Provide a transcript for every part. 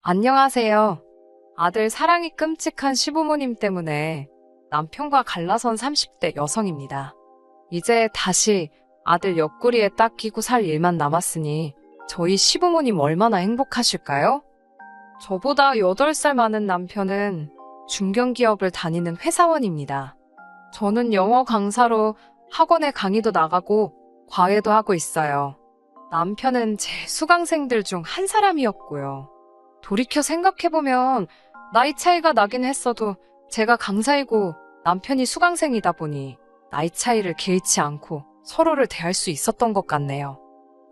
안녕하세요. 아들 사랑이 끔찍한 시부모님 때문에 남편과 갈라선 30대 여성입니다. 이제 다시 아들 옆구리에 딱 끼고 살 일만 남았으니 저희 시부모님 얼마나 행복하실까요? 저보다 8살 많은 남편은 중견기업을 다니는 회사원입니다. 저는 영어 강사로 학원에 강의도 나가고 과외도 하고 있어요. 남편은 제 수강생들 중 한 사람이었고요. 돌이켜 생각해보면 나이 차이가 나긴 했어도 제가 강사이고 남편이 수강생이다 보니 나이 차이를 개의치 않고 서로를 대할 수 있었던 것 같네요.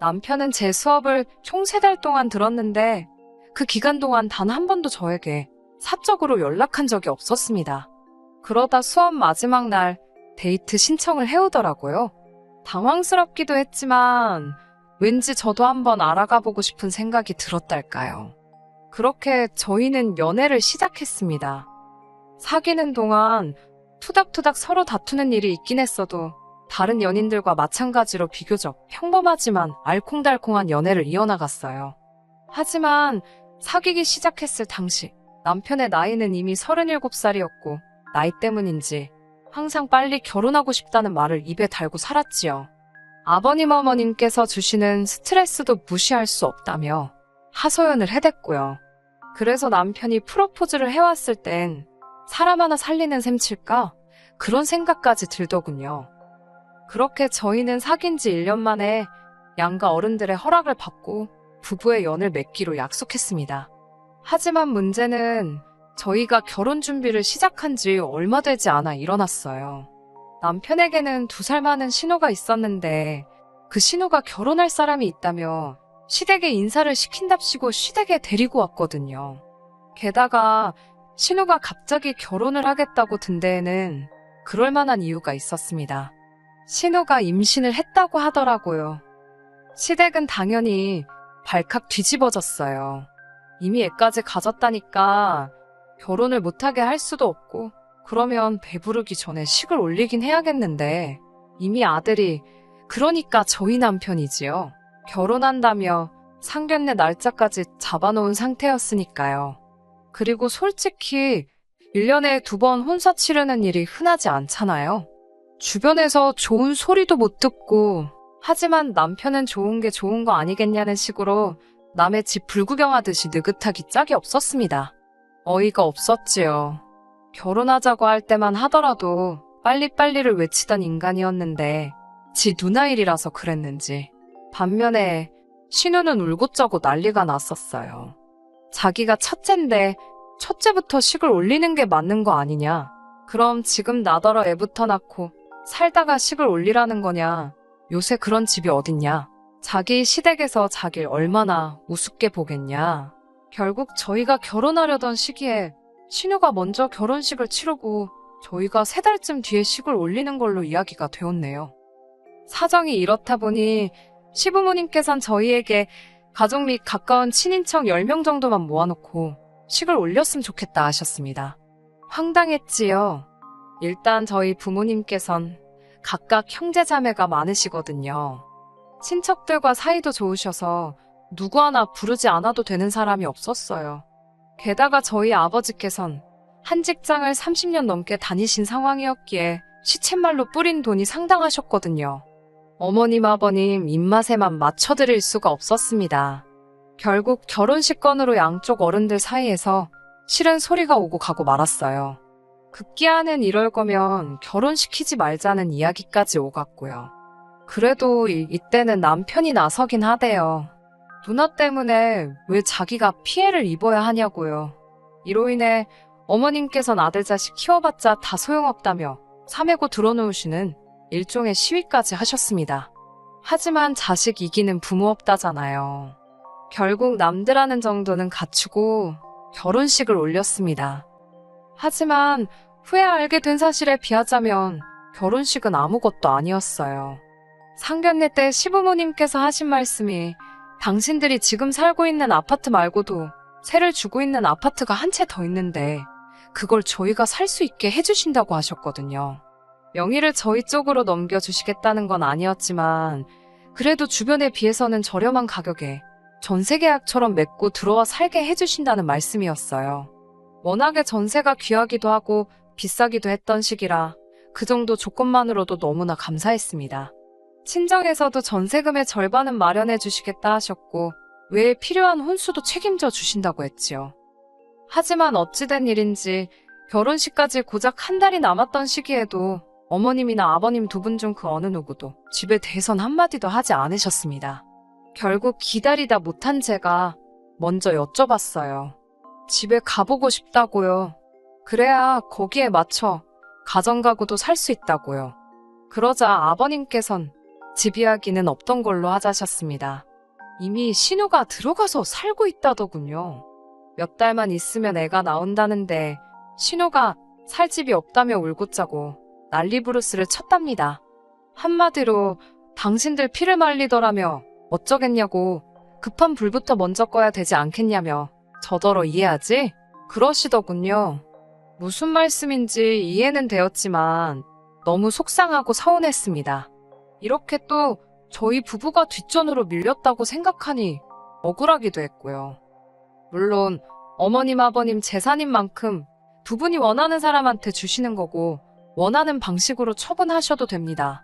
남편은 제 수업을 총 3달 동안 들었는데 그 기간 동안 단 한 번도 저에게 사적으로 연락한 적이 없었습니다. 그러다 수업 마지막 날 데이트 신청을 해오더라고요. 당황스럽기도 했지만 왠지 저도 한번 알아가보고 싶은 생각이 들었달까요. 그렇게 저희는 연애를 시작했습니다. 사귀는 동안 투닥투닥 서로 다투는 일이 있긴 했어도 다른 연인들과 마찬가지로 비교적 평범하지만 알콩달콩한 연애를 이어나갔어요. 하지만 사귀기 시작했을 당시 남편의 나이는 이미 37살이었고 나이 때문인지 항상 빨리 결혼하고 싶다는 말을 입에 달고 살았지요. 아버님 어머님께서 주시는 스트레스도 무시할 수 없다며 하소연을 해댔고요. 그래서 남편이 프로포즈를 해왔을 땐 사람 하나 살리는 셈 칠까? 그런 생각까지 들더군요. 그렇게 저희는 사귄 지 1년 만에 양가 어른들의 허락을 받고 부부의 연을 맺기로 약속했습니다. 하지만 문제는 저희가 결혼 준비를 시작한 지 얼마 되지 않아 일어났어요. 남편에게는 2살 많은 신우가 있었는데 그 신우가 결혼할 사람이 있다며 시댁에 인사를 시킨답시고 시댁에 데리고 왔거든요. 게다가 신우가 갑자기 결혼을 하겠다고 든 데에는 그럴 만한 이유가 있었습니다. 신우가 임신을 했다고 하더라고요. 시댁은 당연히 발칵 뒤집어졌어요. 이미 애까지 가졌다니까 결혼을 못하게 할 수도 없고 그러면 배부르기 전에 식을 올리긴 해야겠는데 이미 아들이 그러니까 저희 남편이지요. 결혼한다며 상견례 날짜까지 잡아놓은 상태였으니까요. 그리고 솔직히 1년에 2번 혼사 치르는 일이 흔하지 않잖아요. 주변에서 좋은 소리도 못 듣고 하지만 남편은 좋은 게 좋은 거 아니겠냐는 식으로 남의 집 불구경하듯이 느긋하기 짝이 없었습니다. 어이가 없었지요. 결혼하자고 할 때만 하더라도 빨리빨리를 외치던 인간이었는데 지 누나 일이라서 그랬는지 반면에 신우는 울고짜고 난리가 났었어요. 자기가 첫째인데 첫째부터 식을 올리는 게 맞는 거 아니냐. 그럼 지금 나더러 애부터 낳고 살다가 식을 올리라는 거냐. 요새 그런 집이 어딨냐. 자기 시댁에서 자길 얼마나 우습게 보겠냐. 결국 저희가 결혼하려던 시기에 신우가 먼저 결혼식을 치르고 저희가 3달쯤 뒤에 식을 올리는 걸로 이야기가 되었네요. 사정이 이렇다 보니 시부모님께선 저희에게 가족 및 가까운 친인척 10명 정도만 모아놓고 식을 올렸으면 좋겠다 하셨습니다. 황당했지요. 일단 저희 부모님께선 각각 형제자매가 많으시거든요. 친척들과 사이도 좋으셔서 누구 하나 부르지 않아도 되는 사람이 없었어요. 게다가 저희 아버지께선 한 직장을 30년 넘게 다니신 상황이었기에 시쳇말로 뿌린 돈이 상당하셨거든요. 어머님 아버님 입맛에만 맞춰드릴 수가 없었습니다. 결국 결혼식 건으로 양쪽 어른들 사이에서 싫은 소리가 오고 가고 말았어요. 급기야는 이럴 거면 결혼시키지 말자는 이야기까지 오갔고요. 그래도 이때는 남편이 나서긴 하대요. 누나 때문에 왜 자기가 피해를 입어야 하냐고요. 이로 인해 어머님께선 아들 자식 키워봤자 다 소용없다며 사매고 들어놓으시는 일종의 시위까지 하셨습니다. 하지만 자식 이기는 부모 없다잖아요. 결국 남들하는 정도는 갖추고 결혼식을 올렸습니다. 하지만 후에 알게 된 사실에 비하자면 결혼식은 아무것도 아니었어요. 상견례 때 시부모님께서 하신 말씀이 당신들이 지금 살고 있는 아파트 말고도 세를 주고 있는 아파트가 한 채 더 있는데 그걸 저희가 살 수 있게 해주신다고 하셨거든요. 명의를 저희 쪽으로 넘겨주시겠다는 건 아니었지만 그래도 주변에 비해서는 저렴한 가격에 전세 계약처럼 맺고 들어와 살게 해주신다는 말씀이었어요. 워낙에 전세가 귀하기도 하고 비싸기도 했던 시기라 그 정도 조건만으로도 너무나 감사했습니다. 친정에서도 전세금의 절반은 마련해 주시겠다 하셨고 외에 필요한 혼수도 책임져 주신다고 했지요. 하지만 어찌된 일인지 결혼식까지 고작 한 달이 남았던 시기에도 어머님이나 아버님 두 분 중 그 어느 누구도 집에 대해선 한마디도 하지 않으셨습니다. 결국 기다리다 못한 제가 먼저 여쭤봤어요. 집에 가보고 싶다고요. 그래야 거기에 맞춰 가정가구도 살 수 있다고요. 그러자 아버님께선 집 이야기는 없던 걸로 하자셨습니다. 이미 신우가 들어가서 살고 있다더군요. 몇 달만 있으면 애가 나온다는데 신우가 살 집이 없다며 울고 짜고 난리부르스를 쳤답니다. 한마디로 당신들 피를 말리더라며 어쩌겠냐고 급한 불부터 먼저 꺼야 되지 않겠냐며 저더러 이해하지? 그러시더군요. 무슨 말씀인지 이해는 되었지만 너무 속상하고 서운했습니다. 이렇게 또 저희 부부가 뒷전으로 밀렸다고 생각하니 억울하기도 했고요. 물론 어머님 아버님 재산인 만큼 두 분이 원하는 사람한테 주시는 거고 원하는 방식으로 처분하셔도 됩니다.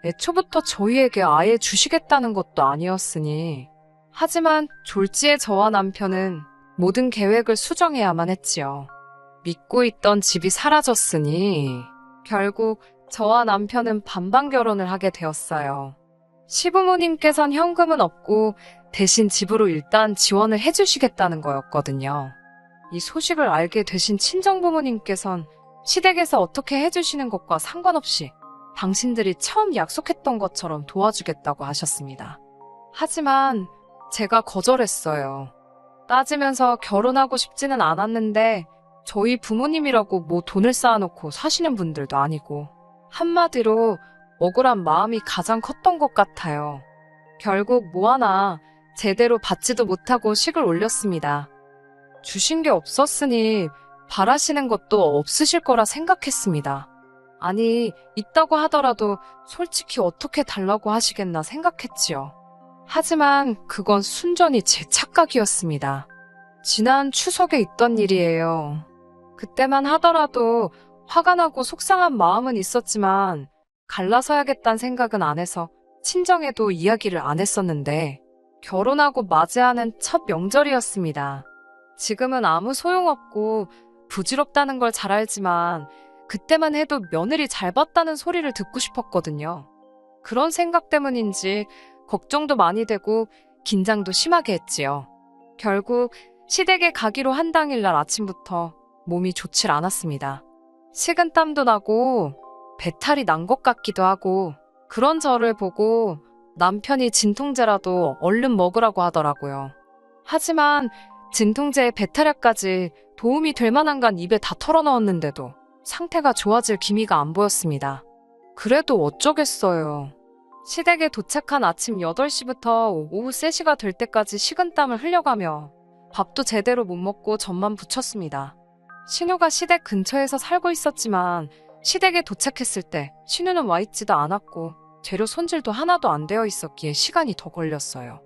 애초부터 저희에게 아예 주시겠다는 것도 아니었으니. 하지만 졸지에 저와 남편은 모든 계획을 수정해야만 했지요. 믿고 있던 집이 사라졌으니 결국 저와 남편은 반반 결혼을 하게 되었어요. 시부모님께선 현금은 없고 대신 집으로 일단 지원을 해주시겠다는 거였거든요. 이 소식을 알게 되신 친정부모님께선 시댁에서 어떻게 해주시는 것과 상관없이 당신들이 처음 약속했던 것처럼 도와주겠다고 하셨습니다. 하지만 제가 거절했어요. 따지면서 결혼하고 싶지는 않았는데 저희 부모님이라고 뭐 돈을 쌓아놓고 사시는 분들도 아니고 한마디로 억울한 마음이 가장 컸던 것 같아요. 결국 뭐 하나 제대로 받지도 못하고 식을 올렸습니다. 주신 게 없었으니 바라시는 것도 없으실 거라 생각했습니다. 아니, 있다고 하더라도 솔직히 어떻게 달라고 하시겠나 생각했지요. 하지만 그건 순전히 제 착각이었습니다. 지난 추석에 있던 일이에요. 그때만 하더라도 화가 나고 속상한 마음은 있었지만 갈라서야겠다는 생각은 안 해서 친정에도 이야기를 안 했었는데 결혼하고 맞이하는 첫 명절이었습니다. 지금은 아무 소용없고 부질없다는 걸 잘 알지만 그때만 해도 며느리 잘 봤다는 소리를 듣고 싶었거든요. 그런 생각 때문인지 걱정도 많이 되고 긴장도 심하게 했지요. 결국 시댁에 가기로 한 당일날 아침부터 몸이 좋질 않았습니다. 식은땀도 나고 배탈이 난 것 같기도 하고 그런 저를 보고 남편이 진통제라도 얼른 먹으라고 하더라고요. 하지만 진통제에 배탈약까지 도움이 될 만한 건 입에 다 털어넣었는데도 상태가 좋아질 기미가 안 보였습니다. 그래도 어쩌겠어요. 시댁에 도착한 아침 8시부터 오후 3시가 될 때까지 식은땀을 흘려가며 밥도 제대로 못 먹고 젖만 붙였습니다. 신우가 시댁 근처에서 살고 있었지만 시댁에 도착했을 때 신우는 와 있지도 않았고 재료 손질도 하나도 안 되어 있었기에 시간이 더 걸렸어요.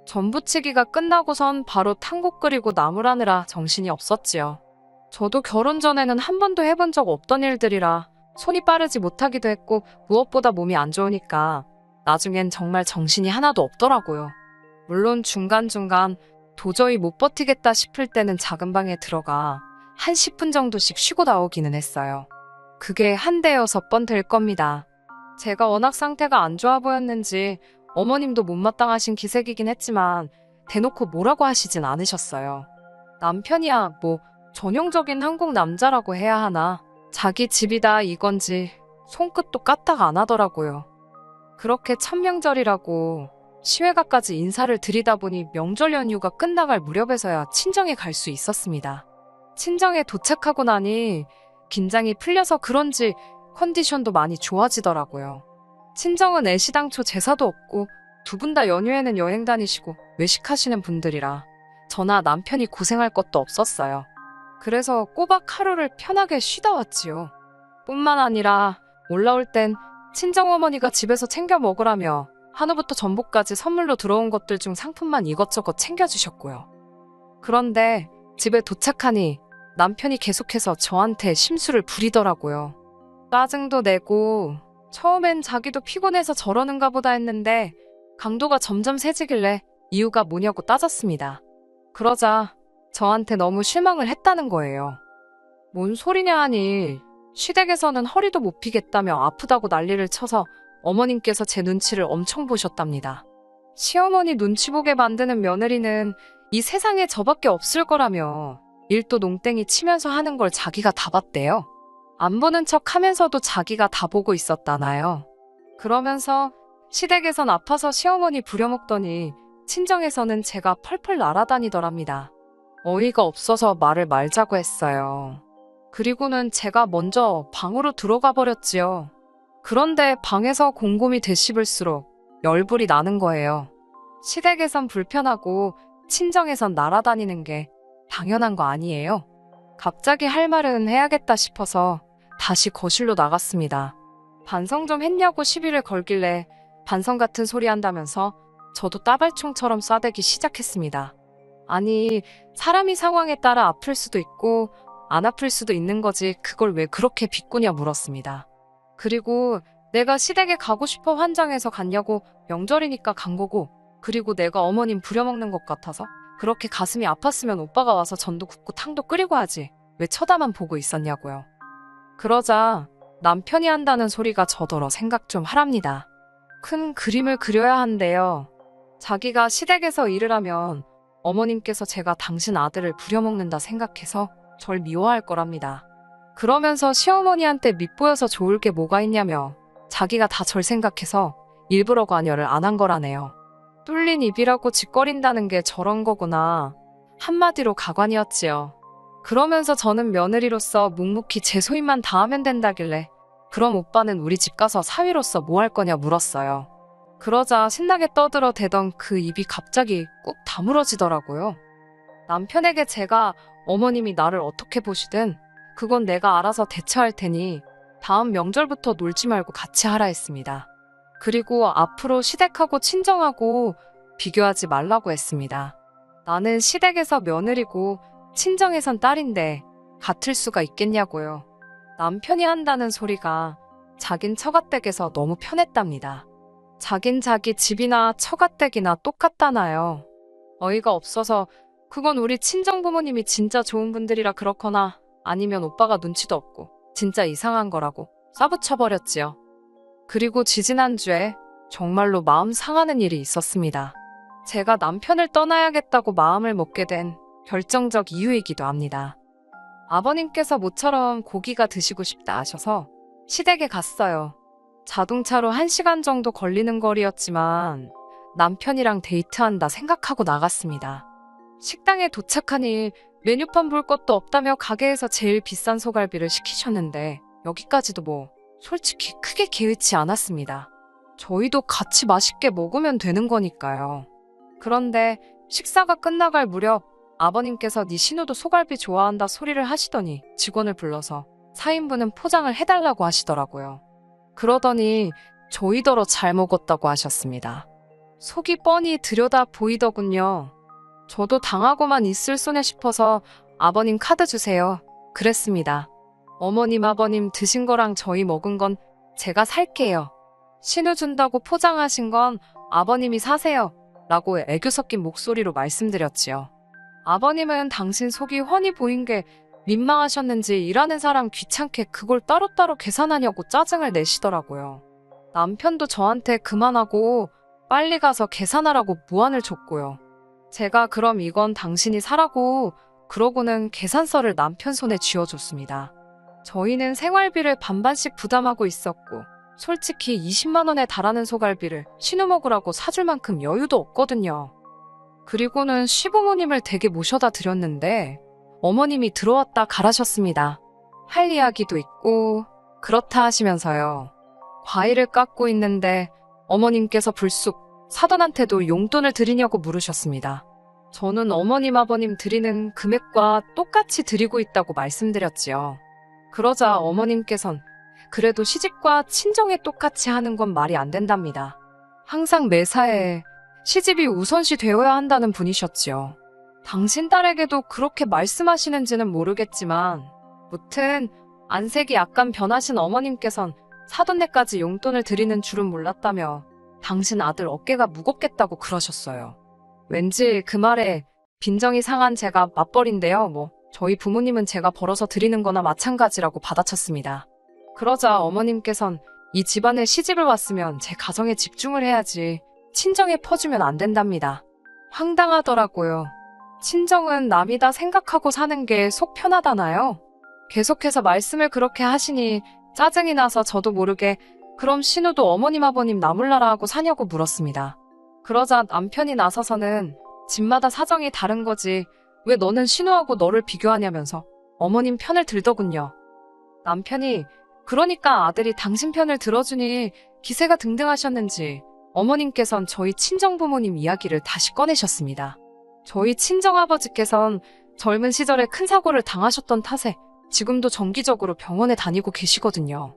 전 부치기가 끝나고선 바로 탕국 끓이고 나물하느라 정신이 없었지요. 저도 결혼 전에는 한 번도 해본 적 없던 일들이라 손이 빠르지 못하기도 했고 무엇보다 몸이 안 좋으니까 나중엔 정말 정신이 하나도 없더라고요. 물론 중간중간 도저히 못 버티겠다 싶을 때는 작은 방에 들어가 한 10분 정도씩 쉬고 나오기는 했어요. 그게 한 대여섯 번 될 겁니다. 제가 워낙 상태가 안 좋아 보였는지 어머님도 못마땅하신 기색이긴 했지만 대놓고 뭐라고 하시진 않으셨어요. 남편이야 뭐 전형적인 한국 남자라고 해야 하나 자기 집이다 이건지 손끝도 까딱 안 하더라고요. 그렇게 첫 명절이라고 시외가까지 인사를 드리다 보니 명절 연휴가 끝나갈 무렵에서야 친정에 갈 수 있었습니다. 친정에 도착하고 나니 긴장이 풀려서 그런지 컨디션도 많이 좋아지더라고요. 친정은 애시당초 제사도 없고 두 분 다 연휴에는 여행 다니시고 외식하시는 분들이라 저나 남편이 고생할 것도 없었어요. 그래서 꼬박 하루를 편하게 쉬다 왔지요. 뿐만 아니라 올라올 땐 친정어머니가 집에서 챙겨 먹으라며 한우부터 전복까지 선물로 들어온 것들 중 상품만 이것저것 챙겨주셨고요. 그런데 집에 도착하니 남편이 계속해서 저한테 심술을 부리더라고요. 짜증도 내고 처음엔 자기도 피곤해서 저러는가 보다 했는데 강도가 점점 세지길래 이유가 뭐냐고 따졌습니다. 그러자 저한테 너무 실망을 했다는 거예요. 뭔 소리냐 하니 시댁에서는 허리도 못 피겠다며 아프다고 난리를 쳐서 어머님께서 제 눈치를 엄청 보셨답니다. 시어머니 눈치 보게 만드는 며느리는 이 세상에 저밖에 없을 거라며 일도 농땡이 치면서 하는 걸 자기가 다 봤대요. 안 보는 척 하면서도 자기가 다 보고 있었다나요. 그러면서 시댁에선 아파서 시어머니 부려먹더니 친정에서는 제가 펄펄 날아다니더랍니다. 어이가 없어서 말을 말자고 했어요. 그리고는 제가 먼저 방으로 들어가 버렸지요. 그런데 방에서 곰곰이 되씹을수록 열불이 나는 거예요. 시댁에선 불편하고 친정에선 날아다니는 게 당연한 거 아니에요? 갑자기 할 말은 해야겠다 싶어서 다시 거실로 나갔습니다. 반성 좀 했냐고 시비를 걸길래 반성 같은 소리 한다면서 저도 따발총처럼 쏴대기 시작했습니다. 아니, 사람이 상황에 따라 아플 수도 있고 안 아플 수도 있는 거지 그걸 왜 그렇게 비꼬냐 물었습니다. 그리고 내가 시댁에 가고 싶어 환장해서 갔냐고 명절이니까 간 거고 그리고 내가 어머님 부려먹는 것 같아서 그렇게 가슴이 아팠으면 오빠가 와서 전도 굽고 탕도 끓이고 하지 왜 쳐다만 보고 있었냐고요. 그러자 남편이 한다는 소리가 저더러 생각 좀 하랍니다. 큰 그림을 그려야 한대요. 자기가 시댁에서 일을 하면 어머님께서 제가 당신 아들을 부려먹는다 생각해서 절 미워할 거랍니다. 그러면서 시어머니한테 밉보여서 좋을 게 뭐가 있냐며 자기가 다 절 생각해서 일부러 관여를 안 한 거라네요. 뚫린 입이라고 짓거린다는 게 저런 거구나. 한마디로 가관이었지요. 그러면서 저는 며느리로서 묵묵히 제 소임만 다 하면 된다길래 그럼 오빠는 우리 집 가서 사위로서 뭐 할 거냐 물었어요. 그러자 신나게 떠들어 대던 그 입이 갑자기 꾹 다물어지더라고요. 남편에게 제가 어머님이 나를 어떻게 보시든 그건 내가 알아서 대처할 테니 다음 명절부터 놀지 말고 같이 하라 했습니다. 그리고 앞으로 시댁하고 친정하고 비교하지 말라고 했습니다. 나는 시댁에서 며느리고 친정에선 딸인데 같을 수가 있겠냐고요. 남편이 한다는 소리가 자긴 처가댁에서 너무 편했답니다. 자긴 자기 집이나 처가댁이나 똑같다나요. 어이가 없어서 그건 우리 친정부모님이 진짜 좋은 분들이라 그렇거나 아니면 오빠가 눈치도 없고 진짜 이상한 거라고 싸붙여버렸지요. 그리고 지지난주에 정말로 마음 상하는 일이 있었습니다. 제가 남편을 떠나야겠다고 마음을 먹게 된 결정적 이유이기도 합니다. 아버님께서 모처럼 고기가 드시고 싶다 하셔서 시댁에 갔어요. 자동차로 1시간 정도 걸리는 거리였지만 남편이랑 데이트한다 생각하고 나갔습니다. 식당에 도착하니 메뉴판 볼 것도 없다며 가게에서 제일 비싼 소갈비를 시키셨는데 여기까지도 뭐 솔직히 크게 개의치 않았습니다. 저희도 같이 맛있게 먹으면 되는 거니까요. 그런데 식사가 끝나갈 무렵 아버님께서 네 신우도 소갈비 좋아한다 소리를 하시더니 직원을 불러서 4인분은 포장을 해달라고 하시더라고요. 그러더니 저희더러 잘 먹었다고 하셨습니다. 속이 뻔히 들여다 보이더군요. 저도 당하고만 있을 소냐 싶어서 아버님 카드 주세요. 그랬습니다. 어머님 아버님 드신 거랑 저희 먹은 건 제가 살게요. 신우 준다고 포장하신 건 아버님이 사세요. 라고 애교 섞인 목소리로 말씀드렸지요. 아버님은 당신 속이 훤히 보인 게 민망하셨는지 일하는 사람 귀찮게 그걸 따로따로 계산하냐고 짜증을 내시더라고요. 남편도 저한테 그만하고 빨리 가서 계산하라고 무안을 줬고요. 제가 그럼 이건 당신이 사라고 그러고는 계산서를 남편 손에 쥐어줬습니다. 저희는 생활비를 반반씩 부담하고 있었고 솔직히 20만 원에 달하는 소갈비를 신우 먹으라고 사줄 만큼 여유도 없거든요. 그리고는 시부모님을 댁에 모셔다 드렸는데 어머님이 들어왔다 가라셨습니다. 할 이야기도 있고 그렇다 하시면서요. 과일을 깎고 있는데 어머님께서 불쑥 사돈한테도 용돈을 드리냐고 물으셨습니다. 저는 어머님 아버님 드리는 금액과 똑같이 드리고 있다고 말씀드렸지요. 그러자 어머님께선 그래도 시집과 친정에 똑같이 하는 건 말이 안 된답니다. 항상 매사에 시집이 우선시 되어야 한다는 분이셨지요. 당신 딸에게도 그렇게 말씀하시는지는 모르겠지만 무튼 안색이 약간 변하신 어머님께선 사돈네까지 용돈을 드리는 줄은 몰랐다며 당신 아들 어깨가 무겁겠다고 그러셨어요. 왠지 그 말에 빈정이 상한 제가 맞벌인데요. 저희 부모님은 제가 벌어서 드리는 거나 마찬가지라고 받아쳤습니다. 그러자 어머님께선 이 집안에 시집을 왔으면 제 가정에 집중을 해야지 친정에 퍼주면 안 된답니다. 황당하더라고요. 친정은 남이다 생각하고 사는 게 속 편하다나요? 계속해서 말씀을 그렇게 하시니 짜증이 나서 저도 모르게 그럼 신우도 어머님 아버님 나몰라라 하고 사냐고 물었습니다. 그러자 남편이 나서서는 집마다 사정이 다른 거지 왜 너는 신우하고 너를 비교하냐면서 어머님 편을 들더군요. 남편이 그러니까 아들이 당신 편을 들어주니 기세가 등등하셨는지 어머님께선 저희 친정부모님 이야기를 다시 꺼내셨습니다. 저희 친정아버지께선 젊은 시절에 큰 사고를 당하셨던 탓에 지금도 정기적으로 병원에 다니고 계시거든요.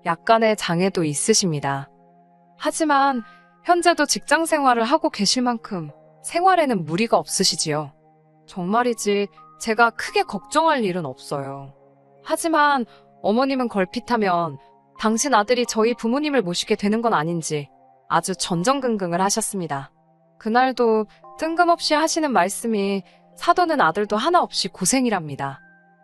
약간의 장애도 있으십니다. 하지만 현재도 직장 생활을 하고 계실 만큼 생활에는 무리가 없으시지요. 정말이지 제가 크게 걱정할 일은 없어요. 하지만 어머님은 걸핏하면 당신 아들이 저희 부모님을 모시게 되는 건 아닌지 아주 전전긍긍을 하셨습니다. 그날도 뜬금없이 하시는 말씀이 사돈은 아들도 하나 없이 고생이랍니다.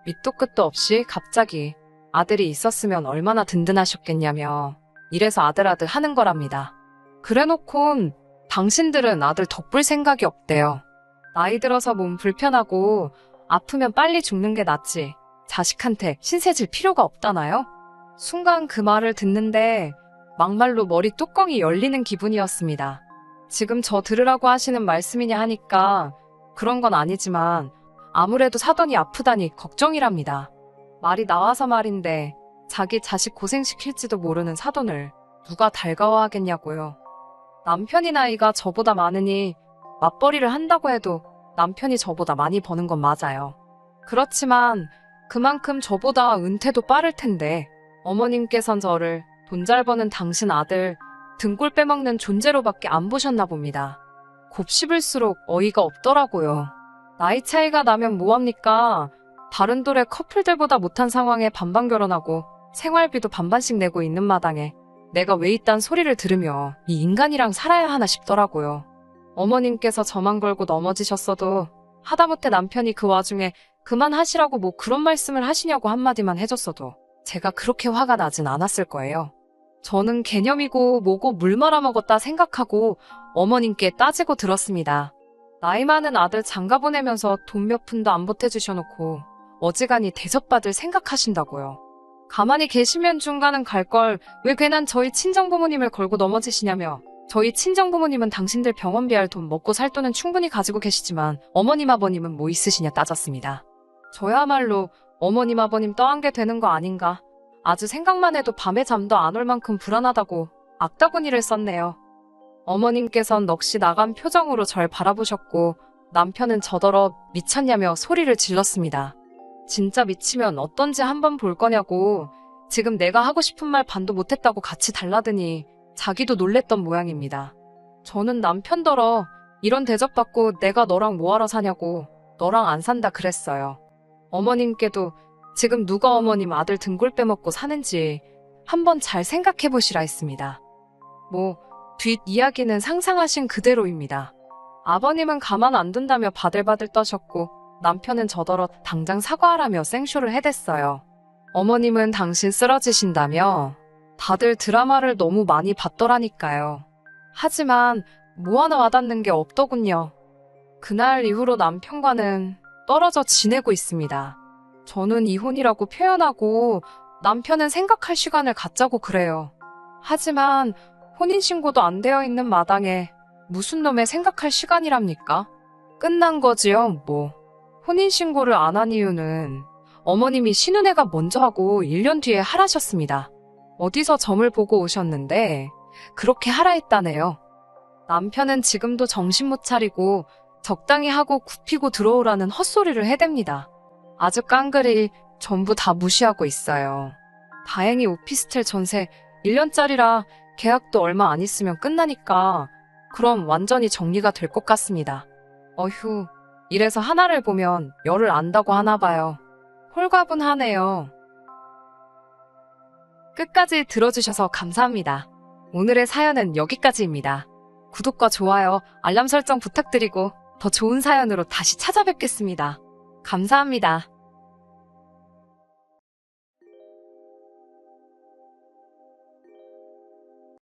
밑도 끝도 없이 갑자기 아들이 있었으면 얼마나 든든하셨겠냐며 이래서 아들 하는 거랍니다. 그래놓곤 당신들은 아들 덕볼 생각이 없대요. 나이 들어서 몸 불편하고 아프면 빨리 죽는 게 낫지 자식한테 신세질 필요가 없다나요? 순간 그 말을 듣는데 막말로 머리 뚜껑이 열리는 기분이었습니다. 지금 저 들으라고 하시는 말씀이냐 하니까 그런 건 아니지만 아무래도 사돈이 아프다니 걱정이랍니다. 말이 나와서 말인데 자기 자식 고생시킬지도 모르는 사돈을 누가 달가워하겠냐고요. 남편이 나이가 저보다 많으니 맞벌이를 한다고 해도 남편이 저보다 많이 버는 건 맞아요. 그렇지만 그만큼 저보다 은퇴도 빠를 텐데 어머님께선 저를 돈 잘 버는 당신 아들 등골 빼먹는 존재로밖에 안 보셨나 봅니다. 곱씹을수록 어이가 없더라고요. 나이 차이가 나면 뭐합니까? 다른 또래 커플들보다 못한 상황에 반반 결혼하고 생활비도 반반씩 내고 있는 마당에 내가 왜 이딴 소리를 들으며 이 인간이랑 살아야 하나 싶더라고요. 어머님께서 저만 걸고 넘어지셨어도 하다못해 남편이 그 와중에 그만하시라고 뭐 그런 말씀을 하시냐고 한마디만 해줬어도 제가 그렇게 화가 나진 않았을 거예요. 저는 개념이고 뭐고 물 말아먹었다 생각하고 어머님께 따지고 들었습니다. 나이 많은 아들 장가 보내면서 돈 몇 푼도 안 보태주셔놓고 어지간히 대접받을 생각하신다고요. 가만히 계시면 중간은 갈 걸 왜 괜한 저희 친정부모님을 걸고 넘어지시냐며 저희 친정부모님은 당신들 병원비 할 돈 먹고 살 돈은 충분히 가지고 계시지만 어머님 아버님은 뭐 있으시냐 따졌습니다. 저야말로 어머님 아버님 떠안게 되는 거 아닌가 아주 생각만 해도 밤에 잠도 안 올 만큼 불안하다고 악다구니를 썼네요. 어머님께선 넋이 나간 표정으로 절 바라보셨고 남편은 저더러 미쳤냐며 소리를 질렀습니다. 진짜 미치면 어떤지 한번 볼 거냐고 지금 내가 하고 싶은 말 반도 못했다고 같이 달라드니 자기도 놀랬던 모양입니다. 저는 남편더러 이런 대접받고 내가 너랑 뭐하러 사냐고 너랑 안 산다 그랬어요. 어머님께도 지금 누가 어머님 아들 등골 빼먹고 사는지 한번 잘 생각해 보시라 했습니다. 뒷이야기는 상상하신 그대로입니다. 아버님은 가만 안 둔다며 바들바들 떠셨고 남편은 저더러 당장 사과하라며 생쇼를 해댔어요. 어머님은 당신 쓰러지신다며 다들 드라마를 너무 많이 봤더라니까요. 하지만 뭐 하나 와닿는 게 없더군요. 그날 이후로 남편과는 떨어져 지내고 있습니다. 저는 이혼이라고 표현하고 남편은 생각할 시간을 갖자고 그래요. 하지만 혼인신고도 안 되어 있는 마당에 무슨 놈의 생각할 시간이랍니까? 끝난 거지요, 뭐. 혼인신고를 안 한 이유는 어머님이 신혼애가 먼저 하고 1년 뒤에 하라셨습니다. 어디서 점을 보고 오셨는데 그렇게 하라 했다네요. 남편은 지금도 정신 못 차리고 적당히 하고 굽히고 들어오라는 헛소리를 해댑니다. 아주 깡그리 전부 다 무시하고 있어요. 다행히 오피스텔 전세 1년짜리라 계약도 얼마 안 있으면 끝나니까 그럼 완전히 정리가 될 것 같습니다. 어휴, 이래서 하나를 보면 열을 안다고 하나 봐요. 홀가분하네요. 끝까지 들어주셔서 감사합니다. 오늘의 사연은 여기까지입니다. 구독과 좋아요, 알람 설정 부탁드리고 더 좋은 사연으로 다시 찾아뵙겠습니다. 감사합니다.